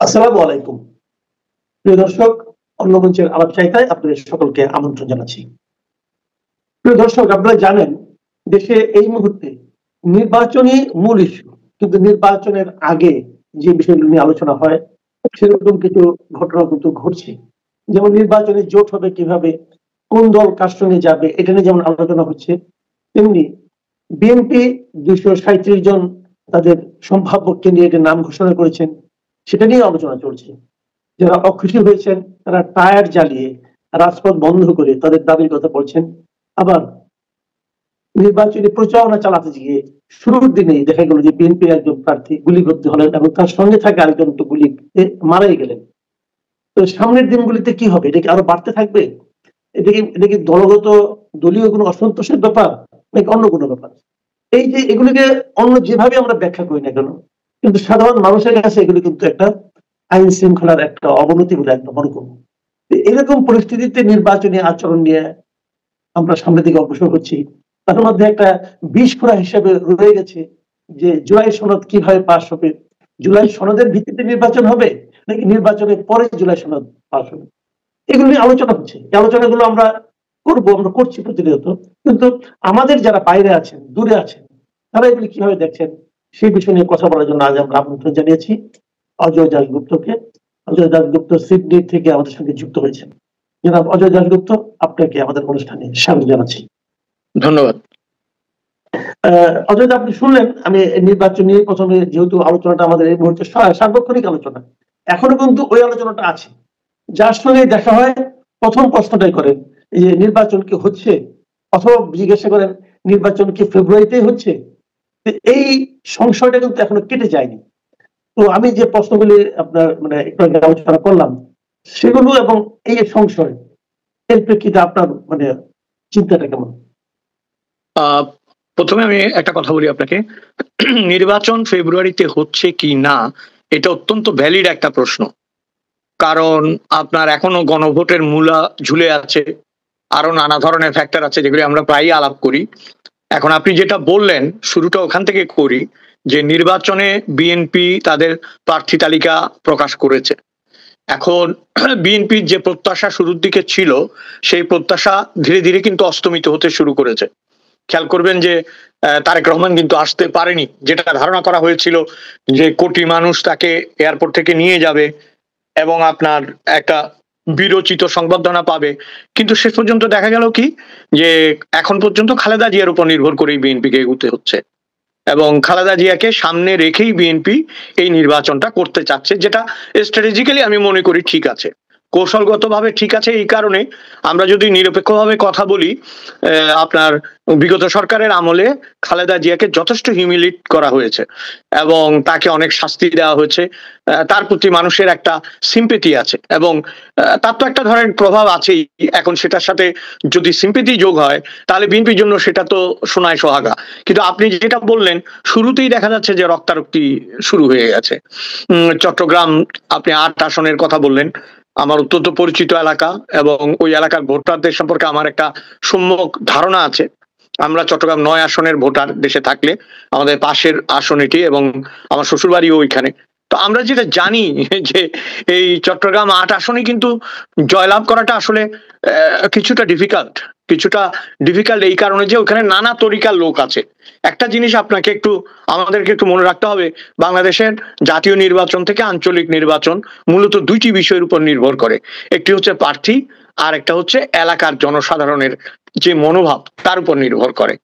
আসসালামু আলাইকুম। প্রিয় দর্শক, অন্য মঞ্চের আলাপচারিতায় আপনাদের সকলকে আমন্ত্রণ জানাচ্ছি। প্রিয় দর্শক, আপনারা জানেন দেশে এই মুহূর্তে নির্বাচনই মূল ইস্যু। কিন্তু নির্বাচনের আগে যে বিষয়গুলো নিয়ে আলোচনা হয় সেরকম কিছু ঘটনা কিন্তু ঘটছে। যেমন নির্বাচনে জোট হবে কিভাবে, কোন দল কার সঙ্গে যাবে এটা নিয়ে যেমন আলোচনা হচ্ছে, তেমনি বিএনপি ২৩৭ জন তাদের সম্ভাব্য ক্যান্ডিডেটের নাম ঘোষণা করেছেন, সেটা নিয়ে আলোচনা চলছে। যারা অখুশি হয়েছেন তারা টায়ার জ্বালিয়ে রাজপথ বন্ধ করে তাদের দাবির কথা বলছেন। আবার নির্বাচনী প্রচারণা চালাতে গিয়ে শুরুর দিনেই দেখা গেল যে বিএনপির একজন প্রার্থী গুলিবিদ্ধ হলেন এবং তার সঙ্গে থাকা আরেকজন তো গুলিতে মারাই গেলেন। তো সামনের দিনগুলিতে কি হবে? এটা কি আরো বাড়তে থাকবে? এটা কি দলগত দলীয় কোনো অসন্তোষের ব্যাপার নাকি অন্য কোনো ব্যাপার? এই যে এগুলিকে অন্য যেভাবে আমরা ব্যাখ্যা করি না কেন, কিন্তু সাধারণ মানুষের কাছে এগুলি কিন্তু একটা আইন শৃঙ্খলার একটা অবনতি বলে একদম মনে করব। এরকম পরিস্থিতিতে নির্বাচনী আচরণ নিয়ে আমরা সামনের দিকে অগ্রসর হচ্ছি। তার মধ্যে একটা বিস্ফোরা হিসেবে রয়ে গেছে যে জুলাই সনদ কিভাবে পাস হবে, জুলাই সনদের ভিত্তিতে নির্বাচন হবে নাকি নির্বাচনের পরে জুলাই সনদ পাস হবে, এগুলো নিয়ে আলোচনা হচ্ছে। এই আলোচনাগুলো আমরা করবো, আমরা করছি প্রতিনিয়ত। কিন্তু আমাদের যারা বাইরে আছেন, দূরে আছেন, তারা এগুলি কিভাবে দেখছেন সেই বিষয় নিয়ে কথা বলার জন্য আজ আমরা আমন্ত্রণ জানিয়েছি অজয় দাশগুপ্তকে। অজয় দাশগুপ্ত সিডনি থেকে আমাদের সঙ্গে যুক্ত হয়েছেন। জনাব অজয় দাশগুপ্ত, আপনাকে আমাদের অনুষ্ঠানে স্বাগত জানাচ্ছি। ধন্যবাদ। অজয় দা, আপনি শুনলেন আমি নির্বাচন নিয়ে প্রথমে যেহেতু আলোচনাটা আমাদের এই মুহূর্তে সার্বক্ষণিক আলোচনা, এখনো কিন্তু ওই আলোচনাটা আছে। যার সঙ্গে দেখা হয় প্রথম প্রশ্নটাই করেন এই যে নির্বাচন কি হচ্ছে, অথবা জিজ্ঞাসা করেন নির্বাচন কি ফেব্রুয়ারিতেই হচ্ছে। এই সংশয়টা কিন্তু এখনো কেটে যায়নি। তো আমি যে প্রশ্নগুলি আপনার মানে একটু আগে আলোচনা করলাম সেগুলো এবং এই যে সংশয়, এর প্রেক্ষিতে আপনার মানে চিন্তাটা কেমন? প্রথমে আমি একটা কথা বলি আপনাকে, নির্বাচন ফেব্রুয়ারিতে হচ্ছে কি না এটা অত্যন্ত ভ্যালিড একটা প্রশ্ন। কারণ আপনার এখনো গণভোটের মূলা ঝুলে আছে, আরো নানা ধরনের ফ্যাক্টর আছে যেগুলি আমরা প্রায়ই আলাপ করি। এখন আপনি যেটা বললেন শুরুটা ওখান থেকে করি, যে নির্বাচনে বিএনপি তাদের প্রার্থী তালিকা প্রকাশ করেছে। এখন বিএনপির যে প্রত্যাশা শুরুর দিকে ছিল সেই প্রত্যাশা ধীরে ধীরে কিন্তু অস্তমিত হতে শুরু করেছে। খেয়াল করবেন যে তারেক রহমান কিন্তু আসতে পারেনি, যেটা ধারণা করা হয়েছিল যে কোটি মানুষ তাকে এয়ারপোর্ট থেকে নিয়ে যাবে এবং আপনার একটা বিরচিত সংবর্ধনা পাবে। কিন্তু শেষ পর্যন্ত দেখা গেল কি, যে এখন পর্যন্ত খালেদা জিয়ার উপর নির্ভর করেই বিএনপিকে এগোতে হচ্ছে এবং খালেদা জিয়াকে সামনে রেখেই বিএনপি এই নির্বাচনটা করতে চাচ্ছে, যেটা স্ট্র্যাটেজিক্যালি আমি মনে করি ঠিক আছে, কৌশলগতভাবে ঠিক আছে। এই কারণে আমরা যদি নিরপেক্ষভাবে কথা বলি, আপনার বিগত সরকারের আমলে খালেদা জিয়াকে যথেষ্ট হিউমিলিট করা হয়েছে এবং তাকে অনেক শাস্তি দেওয়া হয়েছে। তার প্রতি মানুষের একটা সিম্পেথি আছে এবং তার তো একটা ধরনের প্রভাব আছেই। এখন সেটার সাথে যদি সিম্পেথি যোগ হয় তাহলে বিএনপির জন্য সেটা তো সোনায় সোহাগা। কিন্তু আপনি যেটা বললেন শুরুতেই দেখা যাচ্ছে যে রক্তারক্তি শুরু হয়ে গেছে। চট্টগ্রাম আপনি ৮ আসনের কথা বললেন, আমার অত্যন্ত পরিচিত এলাকা এবং ওই এলাকার ভোটারদের সম্পর্কে আমার একটা সম্যক ধারণা আছে। আমরা চট্টগ্রাম ৯ আসনের ভোটার দেশে থাকলে আমাদের পাশের আসন এটি এবং আমার শ্বশুরবাড়িও ওইখানে। তো আমরা যেটা জানি যে এই চট্টগ্রাম ৮ আসনে কিন্তু জয়লাভ করাটা আসলে কিছুটা ডিফিকাল্ট এই কারণে যে ওখানে নানা তরিকার লোক আছে। একটা জিনিস আপনাকে আমাদেরকে একটু মনে রাখতে হবে, বাংলাদেশের জাতীয় নির্বাচন থেকে আঞ্চলিক নির্বাচন মূলত দুইটি বিষয়ের উপর নির্ভর করে। একটি হচ্ছে প্রার্থী, আর একটা হচ্ছে এলাকার জনসাধারণের যে মনোভাব তার উপর নির্ভর করে।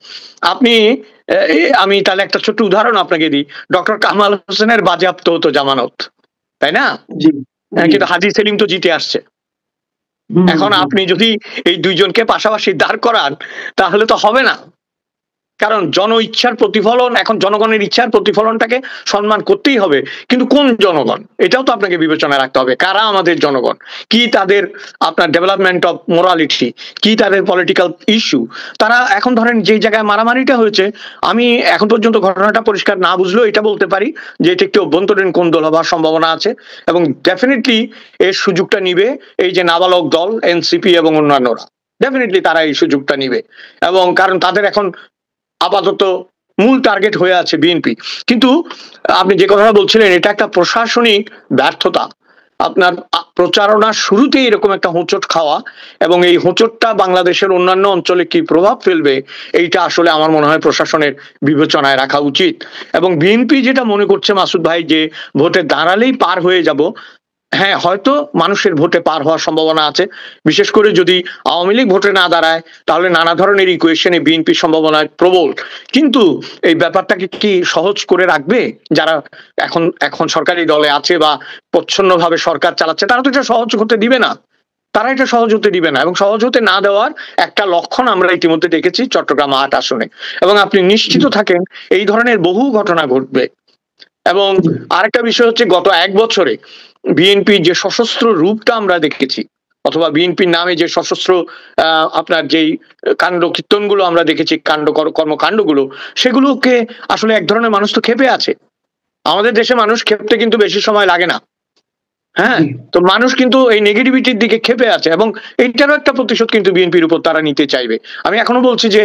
আমি তাহলে একটা ছোট্ট উদাহরণ আপনাকে দিই। ডক্টর কামাল হোসেনের বাজেয়াপ্ত হতো জামানত, তাই না? কিন্তু হাজী সেলিম তো জিতে আসছে। এখন আপনি যদি এই দুইজনকে পাশাপাশি দাঁড় করান তাহলে তো হবে না, কারণ জন ইচ্ছার প্রতিফলন, এখন জনগণের ইচ্ছার প্রতিফলনটাকে সম্মান করতেই হবে। কিন্তু কোন জনগণ, এটাও তো আপনাকে বিবেচনায় রাখতে হবে। কারা আমাদের জনগণ, কি তাদের আপনার ডেভেলপমেন্ট অফ মোরালিটি, কি তাদের পলিটিক্যাল ইস্যু। তারা এখন ধরেন যে জায়গায় মারামারিটা হয়েছে, আমি এখন পর্যন্ত ঘটনাটা পরিষ্কার না বুঝলেও এটা বলতে পারি যে এটা একটি অভ্যন্তরীণ কোন্দল হবার সম্ভাবনা আছে এবং ডেফিনেটলি এর সুযোগটা নিবে এই যে নাবালক দল এনসিপি এবং অন্যান্যরা। ডেফিনেটলি তারা এই সুযোগটা নিবে এবং কারণ তাদের এখন আপাতত মূল টার্গেট হয়ে আছে বিএনপি। কিন্তু আপনি যে কথা বলছিলেন, এটা একটা প্রশাসনিক ব্যর্থতা। আপনার প্রচারণার শুরুতেই এরকম একটা হোঁচট খাওয়া, এবং এই হোঁচটটা বাংলাদেশের অন্যান্য অঞ্চলে কি প্রভাব ফেলবে, এইটা আসলে আমার মনে হয় প্রশাসনের বিবেচনায় রাখা উচিত। এবং বিএনপি যেটা মনে করছে মাসুদ ভাই, যে ভোটে দাঁড়ালেই পার হয়ে যাব, হ্যাঁ হয়তো মানুষের ভোটে পার হওয়ার সম্ভাবনা আছে। বিশেষ করে যদি আওয়ামী লীগ ভোটে না দাঁড়ায়, তাহলে নানা ধরনের ইকুয়েশনে বিএনপির সম্ভাবনা প্রবল। কিন্তু এই ব্যাপারটাকে কি সহজ করে রাখবে যারা এখন এখন সরকারি দলে আছে বা প্রচ্ছন্নভাবে সরকার চালাচ্ছে? তারা তো এটা সহজ হতে দিবে না, তারা এটা সহজ হতে দিবে না। এবং সহজ হতে না দেওয়ার একটা লক্ষণ আমরা ইতিমধ্যে দেখেছি চট্টগ্রাম ৮ আসনে। এবং আপনি নিশ্চিত থাকেন এই ধরনের বহু ঘটনা ঘটবে। এবং আরেকটা বিষয় হচ্ছে, গত ১ বছরে বিএনপির যে সশস্ত্র রূপটা আমরা দেখেছি, অথবা বিএনপির নামে যে সশস্ত্র আপনার যেই কাণ্ড কীর্তনগুলো আমরা দেখেছি, কর্মকাণ্ডগুলো, সেগুলোকে আসলে এক ধরনের মানুষ তো ক্ষেপে আছে। আমাদের দেশে মানুষ ক্ষেপতে কিন্তু বেশি সময় লাগে না। হ্যাঁ, তো মানুষ কিন্তু এই নেগেটিভিটির দিকে ক্ষেপে আছে, এবং এইটারও একটা প্রতিশোধ কিন্তু বিএনপির উপর তারা নিতে চাইবে। আমি এখনো বলছি যে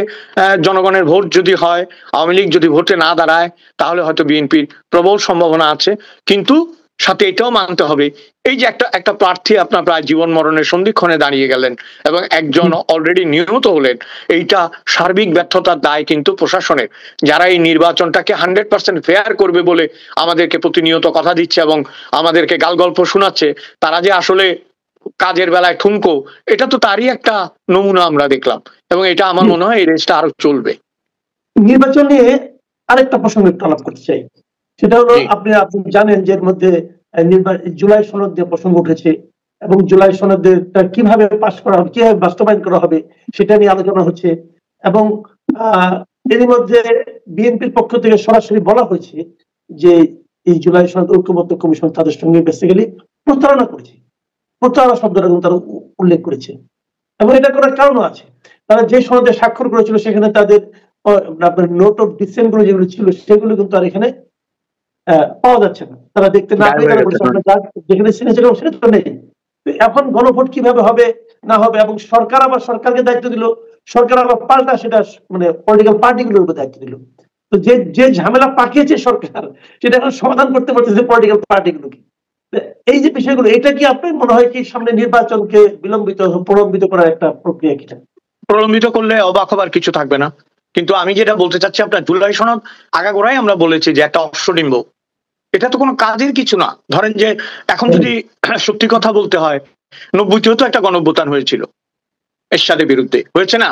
জনগণের ভোট যদি হয়, আওয়ামী লীগ যদি ভোটে না দাঁড়ায়, তাহলে হয়তো বিএনপির প্রবল সম্ভাবনা আছে। কিন্তু সাথে এটাও মানতে হবে, এই যে একটা প্রার্থী আপনার প্রায় জীবন মরণের সন্ধিক্ষণে দাঁড়িয়ে গেলেন এবং একজন অলরেডি নিহত হলেন, এইটা সার্বিক ব্যর্থতার দায় কিন্তু প্রশাসনের, যারা এই নির্বাচনটাকে 100% ফেয়ার করবে বলে আমাদেরকে প্রতিনিয়ত কথা দিচ্ছে এবং আমাদেরকে গালগল্প শোনাচ্ছে, তারা যে আসলে কাজের বেলায় ঠুনকো, এটা তো তারই একটা নমুনা আমরা দেখলাম। এবং এটা আমার মনে হয় এই রেসটা আরো চলবে। নির্বাচন নিয়ে আরেকটা প্রসঙ্গ একটু আলাপ করতে চাই। সেটা হলো, আপনি জানেন যে এর মধ্যে জুলাই সনদ দিয়ে প্রসঙ্গ উঠেছে, এবং জুলাই সনদটা কিভাবে পাস করা হবে, কিভাবে বাস্তবায়ন করা হবে, সেটা নিয়ে আলোচনা হচ্ছে। এবং এর মধ্যে বিএনপির পক্ষ থেকে সরাসরি বলা হয়েছে যে এই জুলাই সনদ ঐক্যমত্য কমিশন তাদের সঙ্গে বেসিক্যালি প্রতারণা করেছে। প্রতারণা শব্দটা তারা উল্লেখ করেছে, এবং এটা করার কারণও আছে। তারা যে সনদে স্বাক্ষর করেছিল সেখানে তাদের আপনার নোট অফ ডিসেন্ট গুলো যেগুলো ছিল সেগুলো কিন্তু আর এখানে পাওয়া যাচ্ছে না। তারা দেখতে না পেয়ে যেখানে সিগনেচার সেটা তো নেই। এখন গণভোট কিভাবে হবে না হবে, এবং সরকার আবার সরকারকে দায়িত্ব দিল, সরকার আবার পাল্টা সেটা মানে পলিটিক্যাল পার্টিগুলোর উপর দায়িত্ব দিল। তো যে ঝামেলা পাকিয়েছে সরকার, সেটা এখন সমাধান করতে পারতেছে পলিটিক্যাল পার্টিগুলোকে। এই যে বিষয়গুলো, এটা কি আপনার মনে হয় কি সামনে নির্বাচনকে বিলম্বিত প্রলম্বিত করার একটা প্রক্রিয়া কিনা? প্রলম্বিত করলে অবাক হবার কিছু থাকবে না। কিন্তু আমি যেটা বলতে চাচ্ছি, আপনার জুলাই সনদ আগাগোড়াই আমরা বলেছি যে একটা অশ্বডিম্ব, এটা তো কোনো কাজের কিছু না। ধরেন যে এখন যদি সত্যি কথা বলতে হয়, 90তেও তো একটা গণঅভ্যুত্থান হয়েছিল এরশাদের বিরুদ্ধে, হয়েছে না?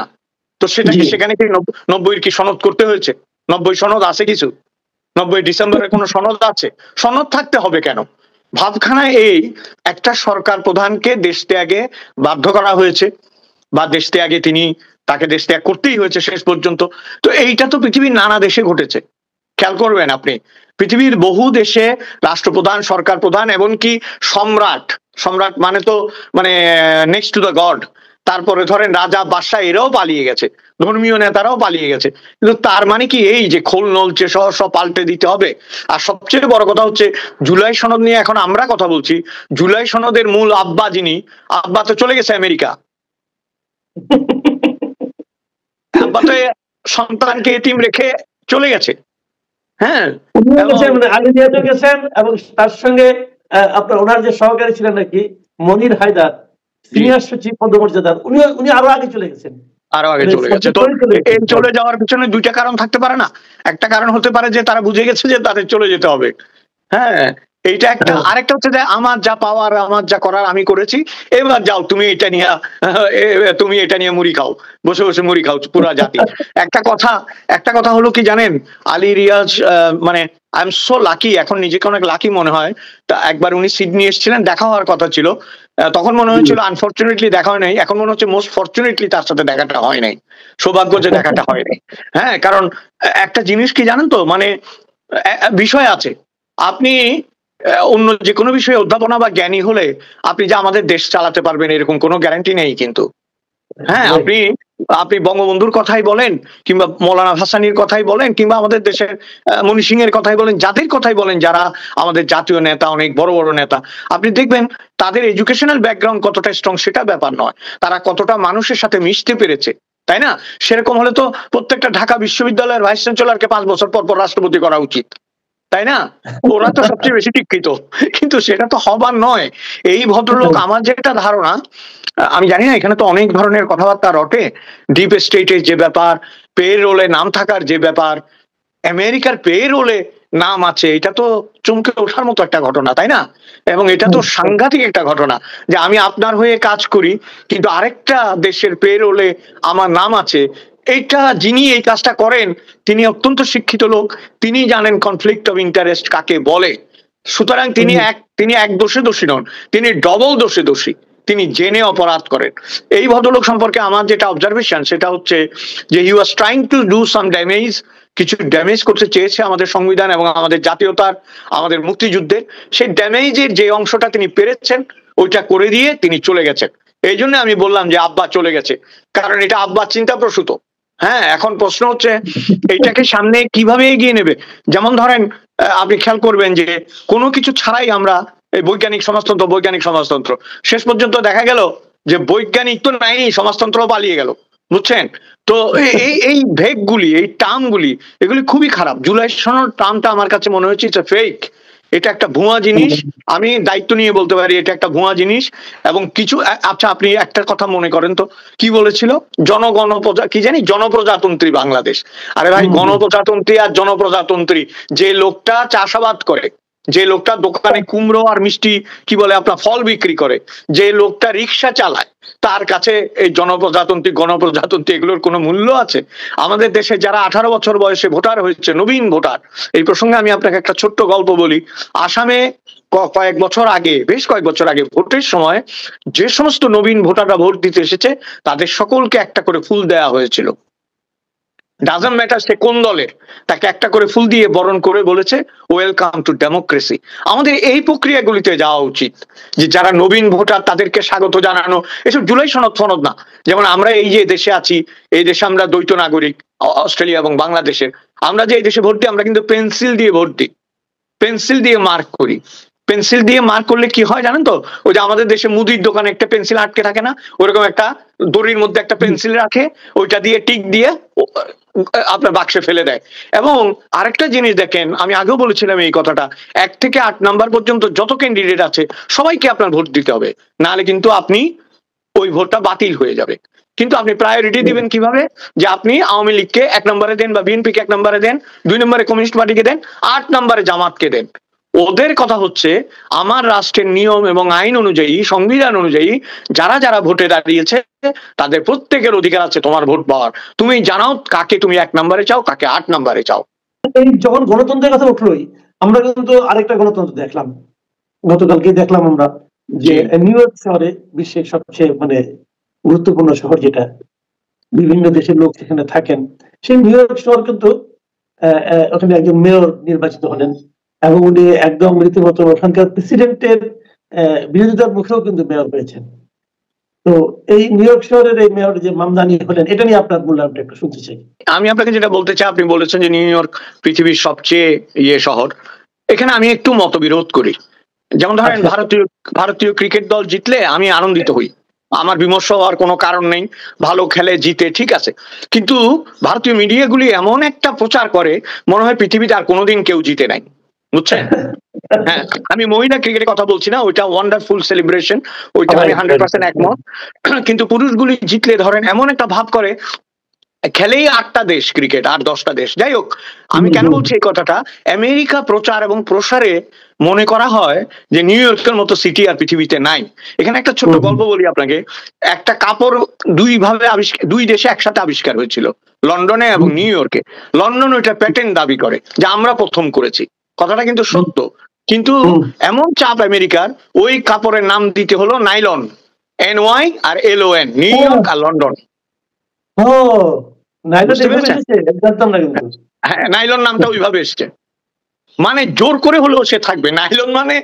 তো সেখানে কি 90 কি সনদ করতে হয়েছে? 90 সনদ আছে কিছু? 90 ডিসেম্বরের কোনো সনদ আছে? সনদ থাকতে হবে কেন? ভাবখানায় এই একটা সরকার প্রধানকে দেশ ত্যাগে বাধ্য করা হয়েছে, বা দেশ ত্যাগে তাকে দেশ ত্যাগ করতেই হয়েছে শেষ পর্যন্ত। তো এইটা তো পৃথিবীর নানা দেশে ঘটেছে। খেয়াল করবেন আপনি, পৃথিবীর বহু দেশে রাষ্ট্রপ্রধান, সরকার প্রধান, এমনকি সম্রাট মানে তো মানে নেক্সট টু দ্য গড, তারপরে ধরেন রাজা, বাদশাহ, এরাও পালিয়ে গেছে, ধর্মীয় নেতারাও পালিয়ে গেছে। কিন্তু তার মানে কি এই যে খোল নলচে সব পাল্টে দিতে হবে? আর সবচেয়ে বড় কথা হচ্ছে, জুলাই সনদ নিয়ে এখন আমরা কথা বলছি, জুলাই সনদের মূল আব্বা আব্বা তো চলে গেছে আমেরিকা। আব্বা তো সন্তানকে এতিম রেখে চলে গেছে। হ্যাঁ, গেছেন, এবং তার সঙ্গে আপনার ওনার যে সহকারী ছিলেন নাকি মনির হায়দার, সিনিয়র সচিব পদমর্যাদার, উনি আরো আগে চলে গেছেন। তো এই চলে যাওয়ার পিছনে দুইটা কারণ থাকতে পারে না? একটা কারণ হতে পারে যে তারা বুঝে গেছে যে তাদের চলে যেতে হবে। হ্যাঁ, এইটা একটা। আরেকটা হচ্ছে যে আমার যা পাওয়ার, আমার যা করার আমি করেছি, এবার যাও তুমি এটা নিয়ে মুড়ি খাও, বসে বসে মুড়ি খাও পুরা জাতি। একটা কথা হলো কি জানেন, আলী রিয়াজ মানে আই এম সো লাকি, এখন নিজেকে অনেক লাকি মনে হয়। তা একবার উনি সিডনি এসেছিলেন, দেখা হওয়ার কথা ছিল, তখন মনে হয়েছিল আনফরচুনেটলি দেখা হয় নাই। এখন মনে হচ্ছে মোস্ট ফরচুনেটলি তার সাথে দেখাটা হয় নাই, সৌভাগ্য যে দেখাটা হয় নাই। হ্যাঁ, কারণ একটা জিনিস কি জানেন তো, মানে বিষয় আছে, আপনি অন্য যে কোনো বিষয়ে অধ্যাপনা বা জ্ঞানী হলে আপনি যে আমাদের দেশ চালাতে পারবেন এরকম কোনো গ্যারান্টি নেই কিন্তু। হ্যাঁ, আপনি বঙ্গবন্ধুর কথাই বলেন, কিংবা মৌলানা ভাসানীর কথাই বলেন, কিংবা আমাদের দেশের মনি সিং এর কথাই বলেন, যাদের কথাই বলেন, যারা আমাদের জাতীয় নেতা, অনেক বড় বড় নেতা, আপনি দেখবেন তাদের এডুকেশনাল ব্যাকগ্রাউন্ড কতটা স্ট্রং সেটা ব্যাপার নয়, তারা কতটা মানুষের সাথে মিশতে পেরেছে তাই না? সেরকম হলে তো প্রত্যেকটা ঢাকা বিশ্ববিদ্যালয়ের ভাইস চ্যান্সেলরকে 5 বছর পর পর রাষ্ট্রপতি করা উচিত, তাই না? ওরা তো সবচেয়ে বেশি শিক্ষিত, কিন্তু সেটা তো হবার নয়। এই ভদ্রলোক, আমার যেটা ধারণা, আমি জানি না, এখানে তো অনেক ধরনের কথাবার্তা রটে, ডিপ স্টেটের যে ব্যাপার, পে রোলে নাম থাকার যে ব্যাপার, আমেরিকার পে রোলে নাম আছে, এটা তো চমকে ওঠার মতো একটা ঘটনা, তাই না? এবং এটা তো সাংঘাতিক একটা ঘটনা যে আমি আপনার হয়ে কাজ করি, কিন্তু আরেকটা দেশের পে রোলে আমার নাম আছে। এইটা, যিনি এই কাজটা করেন তিনি অত্যন্ত শিক্ষিত লোক, তিনি জানেন কনফ্লিক্ট অফ ইন্টারেস্ট কাকে বলে। সুতরাং তিনি এক দোষে দোষী নন, তিনি ডবল দোষে দোষী, তিনি জেনে অপরাধ করেন। এই ভদ্রলোক সম্পর্কে আমার যেটা অবজারভেশন সেটা হচ্ছে যে he was trying to do some damage, কিছু ড্যামেজ করতে চেয়েছে আমাদের সংবিধান এবং আমাদের জাতীয়তার, আমাদের মুক্তিযুদ্ধের। সেই ড্যামেজের যে অংশটা তিনি পেরেছেন ওইটা করে দিয়ে তিনি চলে গেছেন। এই জন্য আমি বললাম যে আব্বা চলে গেছে, কারণ এটা আব্বার চিন্তা প্রসূত। হ্যাঁ, এখন প্রশ্ন হচ্ছে এইটাকে সামনে কিভাবে এগিয়ে নেবে। যেমন ধরেন, আপনি খেয়াল করবেন যে কোনো কিছু ছাড়াই আমরা এই বৈজ্ঞানিক সমাজতন্ত্র, শেষ পর্যন্ত দেখা গেল যে বৈজ্ঞানিক তো নাই, সমাজতন্ত্র পালিয়ে গেল, বুঝছেন? তো এই ভেগগুলি, এই টার্মগুলি, এগুলি খুবই খারাপ। জুলাই সনদ টার্মটা আমার কাছে মনে হচ্ছে ইটস ফেক, এটা একটা ভুয়া জিনিস। আমি দায়িত্ব নিয়ে বলতে পারি এটা একটা ভুয়া জিনিস। এবং কিছু, আচ্ছা আপনি একটা কথা মনে করেন তো, কি বলেছিল জনপ্রজাতন্ত্রী বাংলাদেশ। আরে ভাই, গণপ্রজাতন্ত্রী আর জনপ্রজাতন্ত্রী, যে লোকটা চাষাবাদ করে, যে লোকটা দোকানে কুমড়ো আর মিষ্টি কি বলে আপনার ফল বিক্রি করে, যে লোকটা রিক্সা চালায়, তার কাছে এই গণপ্রজাতন্ত্রী এগুলোর কোনো মূল্য আছে? আমাদের দেশে যারা 18 বছর বয়সে ভোটার হয়েছে, নবীন ভোটার, এই প্রসঙ্গে আমি আপনাকে একটা ছোট্ট গল্প বলি। আসামে বেশ কয়েক বছর আগে ভোটের সময় যে সমস্ত নবীন ভোটাররা ভোট দিতে এসেছে তাদের সকলকে একটা করে ফুল দেওয়া হয়েছিল। ডাজন্ট ম্যাটার সে কোন দলের, তাকে একটা করে ফুল দিয়ে বরণ করে বলেছে ওয়েলকাম টু ডেমোক্রেসি। আমাদের এই প্রক্রিয়াগুলিতে যাওয়া উচিত, যে যারা নবীন ভোটার তাদেরকে স্বাগত জানানো। এসব জুলাই সনদ না। যেমন আমরা এই যে দেশে আছি, এই দেশে আমরা দ্বৈত নাগরিক, অস্ট্রেলিয়া এবং বাংলাদেশের। আমরা যে এই দেশে ভোট দিই, আমরা কিন্তু পেন্সিল দিয়ে ভোট দিই, পেন্সিল দিয়ে মার্ক করি। পেন্সিল দিয়ে মার্ক করলে কি হয় জানেন তো? ওই যে আমাদের দেশে মুদির দোকানে একটা পেন্সিল আটকে থাকে না, ওরকম একটা দড়ির মধ্যে একটা পেন্সিল রাখে, ওইটা দিয়ে টিক দিয়ে আপনার বাক্সে ফেলে দেয়। এবং আরেকটা জিনিস দেখেন, আমি আগেও বলেছিলাম এই কথাটা, 1 থেকে 8 নাম্বার পর্যন্ত যত ক্যান্ডিডেট আছে সবাইকে আপনার ভোট দিতে হবে, নাহলে কিন্তু আপনি ওই ভোটটা বাতিল হয়ে যাবে। কিন্তু আপনি প্রায়োরিটি দিবেন কিভাবে? যে আপনি আওয়ামী লীগকে 1 নম্বরে দেন, বা বিএনপিকে 1 নম্বরে দেন, 2 নম্বরে কমিউনিস্ট পার্টিকে দেন, 8 নম্বরে জামাতকে দেন। ওদের কথা হচ্ছে আমার রাষ্ট্রের নিয়ম এবং আইন অনুযায়ী, সংবিধান অনুযায়ী যারা যারা ভোটে দাঁড়িয়েছে তাদের প্রত্যেকের অধিকার আছে তোমার ভোট পাওয়ার। তুমি জানাও কাকে তুমি 1 নম্বরে চাও, কাকে 8 নম্বরে চাও। এই যখন গণতন্ত্রের কথা উঠলোই, আমরা কিন্তু আরেকটা গণতন্ত্র দেখলাম, গতকালকে দেখলাম আমরা, যে নিউ ইয়র্ক শহরে, বিশ্বের সবচেয়ে গুরুত্বপূর্ণ শহর, যেটা বিভিন্ন দেশের লোক সেখানে থাকেন, সেই নিউ ইয়র্ক শহর কিন্তু ওখানে একজন মেয়র নির্বাচিত হলেন, এবং উনি একদম রীতিমতো ওখানকার প্রেসিডেন্টের বিরোধিতার মুখেও কিন্তু মেয়র হয়েছেন। তো এই নিউ ইয়র্ক শহরের এই মেয়র যে মামদানি হলেন, এটা নিয়ে আপনার মূল্যায়নটা একটু শুনতে চাই। আমি আপনাকে যেটা বলতে চাই, আপনি বলেছেন যে নিউ ইয়র্ক পৃথিবীর সবচেয়ে শহর। এখানে আমি একটু মতবিরোধ করি। যেমন ধরেন, ভারতীয় ক্রিকেট দল জিতলে আমি আনন্দিত হই, আমার বিমর্ষ হওয়ার কোনো কারণ নেই। ভালো খেলে, জিতে, ঠিক আছে। কিন্তু ভারতীয় মিডিয়াগুলি এমন একটা প্রচার করে, মনে হয় পৃথিবীতে আর কোনোদিন কেউ জিতে নাই, বুঝছেন? হ্যাঁ, আমি মহিলা ক্রিকেটের কথা বলছি না, ওইটা ওয়ান্ডারফুল সেলিব্রেশন, ওইটা আমি 100% একমত। কিন্তু পুরুষগুলি জিতলে ধরেন এমন একটা ভাব করে, খেলেই 8টা দেশ ক্রিকেট, আর 10টা দেশ। যাই হোক, আমি কেন বলছি এই কথাটা, আমেরিকা প্রচার এবং প্রসারে মনে করা হয় যে নিউ ইয়র্কের মতো সিটি আর পৃথিবীতে নাই। এখানে একটা ছোট্ট গল্প বলি আপনাকে। একটা কাপড় দুই দেশে একসাথে আবিষ্কার হয়েছিল, লন্ডনে এবং নিউ ইয়র্কে। লন্ডন ওইটা প্যাটেন্ট দাবি করে যে আমরা প্রথম করেছি, কথাটা কিন্তু সত্য। কিন্তু এমন চাপ আমেরিকার, ওই কাপড়ের নাম দিতে হলো নাইলন, NY আর LON, নিউ ইয়র্ক আর লন্ডন। নাইলন নামটা ওইভাবে এসছে, মানে জোর করে হলেও সে থাকবে। নাইলন মানে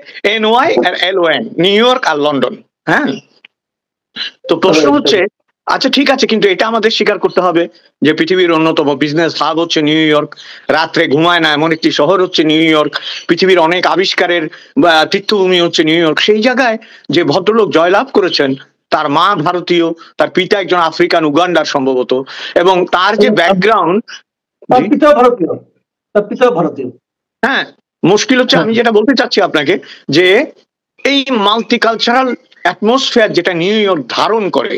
NY আর LON, নিউ ইয়র্ক আর লন্ডন। হ্যাঁ, তো প্রশ্ন হচ্ছে, আচ্ছা ঠিক আছে, কিন্তু এটা আমাদের স্বীকার করতে হবে যে পৃথিবীর অন্যতম বিজনেস হাব হচ্ছে নিউ ইয়র্ক, রাত্রে ঘুমায় না এমন একটি শহর হচ্ছে নিউ ইয়র্ক, পৃথিবীর অনেক আবিষ্কারের তীর্থভূমি হচ্ছে নিউ ইয়র্ক। সেই জায়গায় যে ভদ্রলোক জয়লাভ করেছেন, তার মা ভারতীয়, তার পিতা একজন আফ্রিকান উগান্ডার সম্ভবত, এবং তার যে ব্যাকগ্রাউন্ড। তার পিতাও ভারতীয়, তার পিতাও ভারতীয়। হ্যাঁ, মুশকিল হচ্ছে আমি যেটা বলতে চাচ্ছি আপনাকে যে এই মাল্টিকালচারাল অ্যাটমসফিয়ার যেটা নিউ ইয়র্ক ধারণ করে,